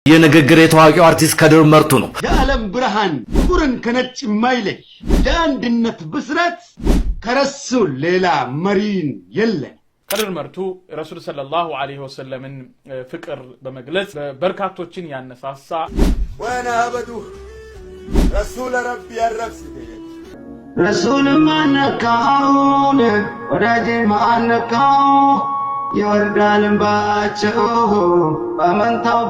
የንግግር የታዋቂው አርቲስት ከድር መርቱ ነው። የዓለም ብርሃን ጥቁርን ከነጭ የማይለይ የአንድነት ብስራት ከረሱል ሌላ መሪን የለም። ከድር መርቱ ረሱል ሰለላሁ ዐለይሂ ወሰለምን ፍቅር በመግለጽ በርካቶችን ያነሳሳ ወና አበዱ ረሱል ረቢ ያረፍስ ረሱል ማነካው ወዳጅ ማነካው يوردال باچو بامنتاو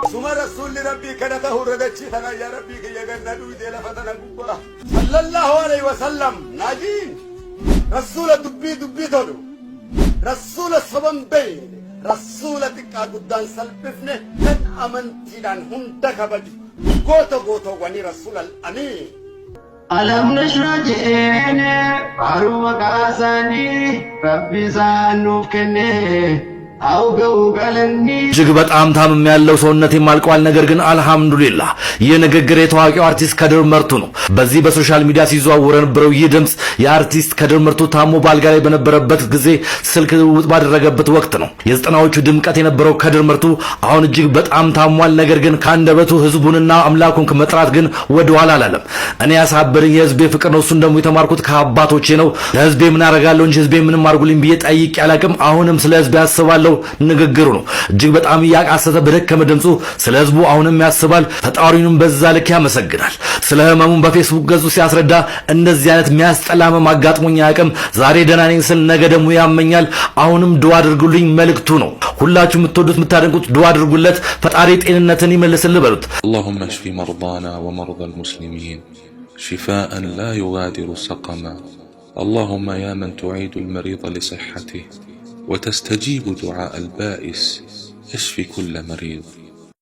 ثم رسول ربي كنته ردچ ثنا يا ربي يغنادو دي لفتنا غبا صلى الله عليه وسلم ناجين رسول دبي تودو رسول سبن بي رسول تقا قدان سلبفنه كن امنتيدان هند كبدي غوتو وني رسول الامين ألم نشرح جئني عروب كاساني ربي سانوف كني እጅግ በጣም ታምም ያለው ሰውነቴ ማልቋል። ነገር ግን አልহামዱሊላህ የንግግር የታዋቂው አርቲስት ከድር መርቱ ነው። በዚህ በሶሻል ሚዲያ ሲዘዋወር የነበረው ይህ ድምጽ የአርቲስት ከድር መርቱ ታሞ ባልጋ ላይ በነበረበት ጊዜ ስልክ ውጥ ባደረገበት ወቅት ነው። የዘጠናዎቹ ድምቀት የነበረው ከድር መርቱ አሁን እጅግ በጣም ታሟል። ነገር ግን ካንደበቱ ህዝቡንና አምላኩን ከመጥራት ግን ወደ ኋላ አላለም። እኔ ያሳበረኝ የህዝቤ ፍቅር ነው። እሱን ደግሞ የተማርኩት ከአባቶቼ ነው። ለህዝቤ ምን አደርጋለሁ እንጂ ህዝቤ ምንም አድርጉልኝ ብዬ ጠይቄ አላቅም። አሁንም ስለ ህዝቤ ያስባለሁ ንግግሩ ነው። እጅግ በጣም ያቃሰተ በደከመ ድምጹ ስለ ህዝቡ አሁንም ያስባል። ፈጣሪውንም በዛ ልክ ያመሰግናል። ስለ ህመሙን በፌስቡክ ገጹ ሲያስረዳ እንደዚህ አይነት የሚያስጠላ ህመም አጋጥሞኝ አያውቅም። ዛሬ ደህና ነኝ ስል ነገ ደግሞ ያመኛል። አሁንም ዱዓ አድርጉልኝ መልእክቱ ነው። ሁላችሁ የምትወዱት የምታደንቁት ዱዓ አድርጉለት። ፈጣሪ ጤንነትን ይመልስልህ በሉት። اللهم اشف مرضانا ومرضى المسلمين شفاء لا يغادر سقما اللهم يا من تعيد المريض لصحته وتستجيب دعاء البائس اشف كل مريض